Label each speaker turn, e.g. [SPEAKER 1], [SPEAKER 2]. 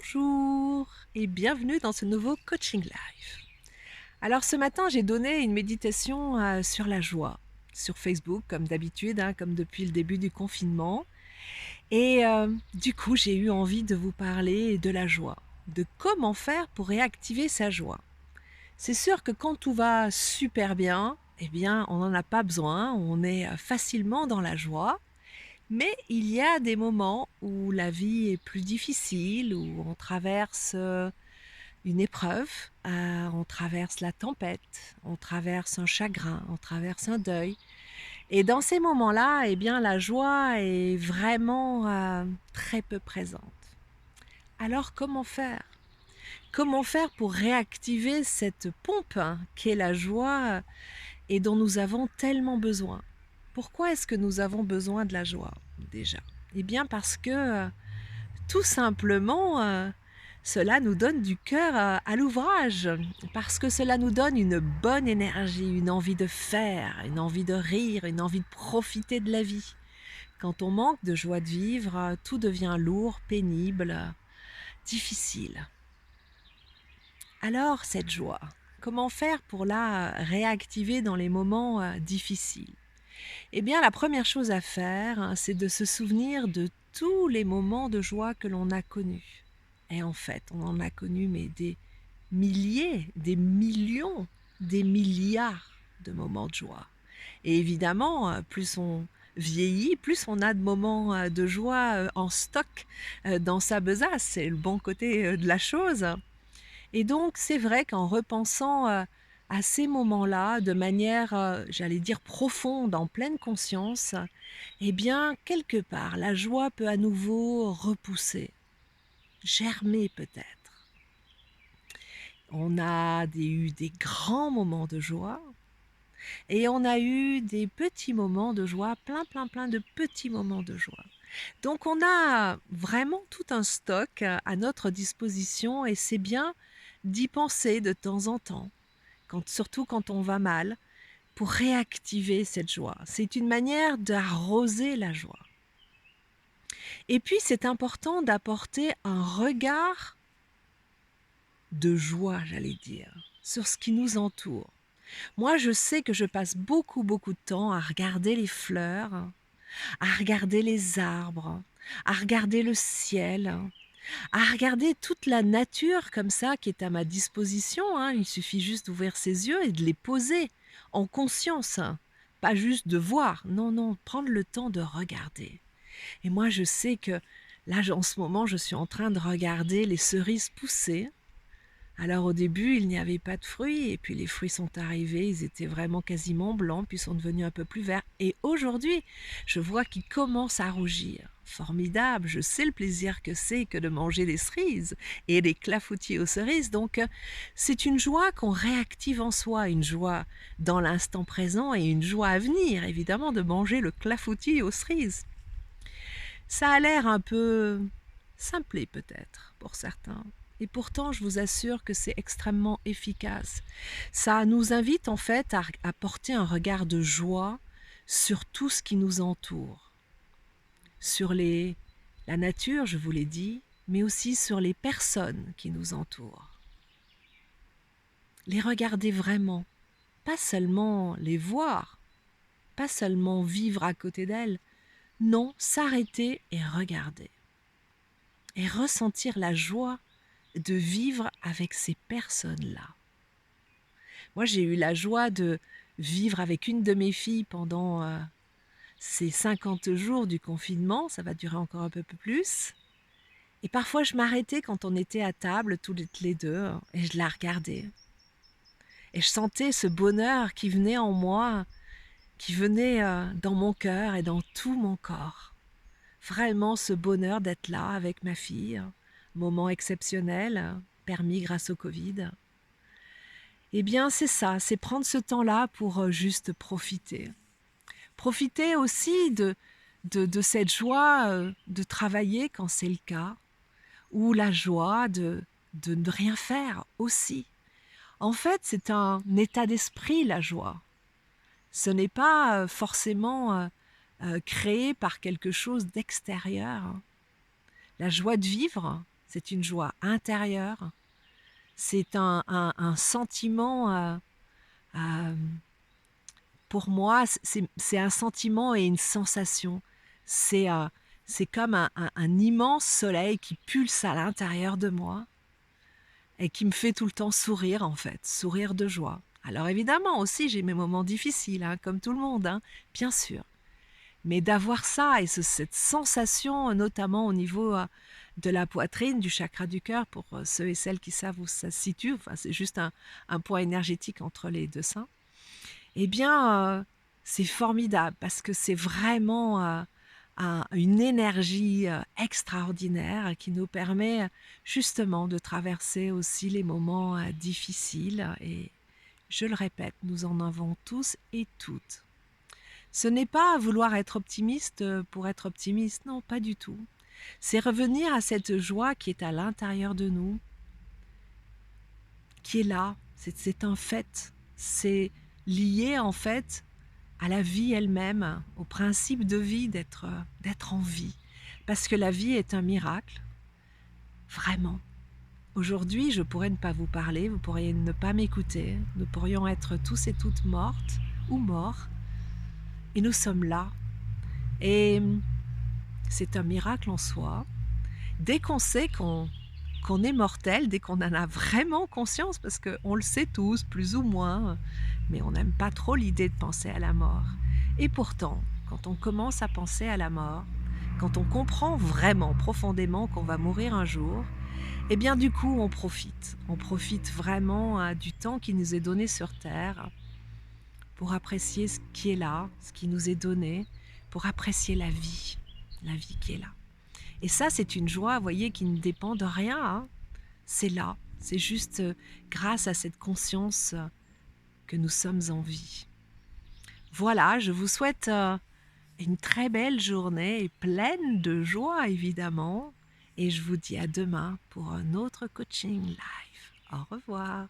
[SPEAKER 1] Bonjour et bienvenue dans ce nouveau coaching live. Alors ce matin, j'ai donné une méditation sur la joie sur Facebook, comme d'habitude, comme depuis le début du confinement. Et du coup, j'ai eu envie de vous parler de la joie, de comment faire pour réactiver sa joie. C'est sûr que quand tout va super bien, eh bien, on n'en a pas besoin, on est facilement dans la joie. Mais il y a des moments où la vie est plus difficile, où on traverse une épreuve, on traverse la tempête, on traverse un chagrin, on traverse un deuil. Et dans ces moments-là, eh bien, la joie est vraiment très peu présente. Alors comment faire? Comment faire pour réactiver cette pompe qu'est la joie et dont nous avons tellement besoin? Pourquoi est-ce que nous avons besoin de la joie déjà? Eh bien parce que tout simplement, cela nous donne du cœur à l'ouvrage, parce que cela nous donne une bonne énergie, une envie de faire, une envie de rire, une envie de profiter de la vie. Quand on manque de joie de vivre, tout devient lourd, pénible, difficile. Alors cette joie, comment faire pour la réactiver dans les moments difficiles? Eh bien la première chose à faire, c'est de se souvenir de tous les moments de joie que l'on a connus. Et en fait, on en a connu mais des milliers, des millions, des milliards de moments de joie. Et évidemment, plus on vieillit, plus on a de moments de joie en stock dans sa besace. C'est le bon côté de la chose. Et donc, c'est vrai qu'en repensant à ces moments-là, de manière, j'allais dire profonde, en pleine conscience, eh bien, quelque part, la joie peut à nouveau repousser, germer peut-être. On a eu des grands moments de joie et on a eu des petits moments de joie, plein, plein, plein de petits moments de joie. Donc on a vraiment tout un stock à notre disposition et c'est bien d'y penser de temps en temps, surtout quand on va mal, pour réactiver cette joie. C'est une manière d'arroser la joie. Et puis c'est important d'apporter un regard de joie, j'allais dire, sur ce qui nous entoure. Moi, je sais que je passe beaucoup, beaucoup de temps à regarder les fleurs, à regarder les arbres, à regarder le ciel, à regarder toute la nature comme ça qui est à ma disposition. Il suffit juste d'ouvrir ses yeux et de les poser en conscience. Pas juste de voir, non, non, prendre le temps de regarder. Et moi, je sais que là, en ce moment, je suis en train de regarder les cerises pousser. Alors au début, il n'y avait pas de fruits et puis les fruits sont arrivés, ils étaient vraiment quasiment blancs, puis sont devenus un peu plus verts. Et aujourd'hui, je vois qu'ils commencent à rougir. Formidable, je sais le plaisir que c'est que de manger des cerises et des clafoutis aux cerises. Donc c'est une joie qu'on réactive en soi, une joie dans l'instant présent et une joie à venir, évidemment, de manger le clafoutis aux cerises. Ça a l'air un peu simplé peut-être pour certains. Et pourtant, je vous assure que c'est extrêmement efficace. Ça nous invite en fait à porter un regard de joie sur tout ce qui nous entoure. Sur la nature, je vous l'ai dit, mais aussi sur les personnes qui nous entourent. Les regarder vraiment, pas seulement les voir, pas seulement vivre à côté d'elles, non, s'arrêter et regarder. Et ressentir la joie de vivre avec ces personnes-là. Moi, j'ai eu la joie de vivre avec une de mes filles pendant ces 50 jours du confinement. Ça va durer encore un peu plus. Et parfois, je m'arrêtais quand on était à table, toutes les deux, et je la regardais. Et je sentais ce bonheur qui venait en moi, qui venait dans mon cœur et dans tout mon corps. Vraiment ce bonheur d'être là avec ma fille. Moment exceptionnel, permis grâce au Covid. Eh bien, c'est ça, c'est prendre ce temps-là pour juste profiter. Profiter aussi de cette joie de travailler quand c'est le cas, ou la joie de ne rien faire aussi. En fait, c'est un état d'esprit, la joie. Ce n'est pas forcément créé par quelque chose d'extérieur. La joie de vivre, c'est une joie intérieure, c'est un sentiment, euh, pour moi, c'est un sentiment et une sensation. C'est c'est comme un immense soleil qui pulse à l'intérieur de moi et qui me fait tout le temps sourire, en fait, sourire de joie. Alors évidemment aussi, j'ai mes moments difficiles, hein, comme tout le monde, hein, bien sûr. Mais d'avoir ça et cette sensation, notamment au niveau de la poitrine, du chakra du cœur, pour ceux et celles qui savent où ça se situe, enfin, c'est juste un point énergétique entre les deux seins, eh bien, c'est formidable parce que c'est vraiment une énergie extraordinaire qui nous permet justement de traverser aussi les moments difficiles. Et je le répète, nous en avons tous et toutes. Ce n'est pas vouloir être optimiste pour être optimiste, non, pas du tout. C'est revenir à cette joie qui est à l'intérieur de nous, qui est là, c'est un fait, c'est lié en fait à la vie elle-même, au principe de vie d'être en vie. Parce que la vie est un miracle, vraiment. Aujourd'hui, je pourrais ne pas vous parler, vous pourriez ne pas m'écouter, nous pourrions être tous et toutes mortes ou morts, et nous sommes là. Et c'est un miracle en soi. Dès qu'on sait qu'on est mortel, dès qu'on en a vraiment conscience, parce qu'on le sait tous, plus ou moins, mais on n'aime pas trop l'idée de penser à la mort. Et pourtant, quand on commence à penser à la mort, quand on comprend vraiment profondément qu'on va mourir un jour, eh bien du coup on profite. On profite vraiment du temps qui nous est donné sur Terre pour apprécier ce qui est là, ce qui nous est donné, pour apprécier la vie qui est là. Et ça, c'est une joie, vous voyez, qui ne dépend de rien, hein. C'est là, c'est juste grâce à cette conscience que nous sommes en vie. Voilà, je vous souhaite une très belle journée pleine de joie, évidemment. Et je vous dis à demain pour un autre coaching live. Au revoir.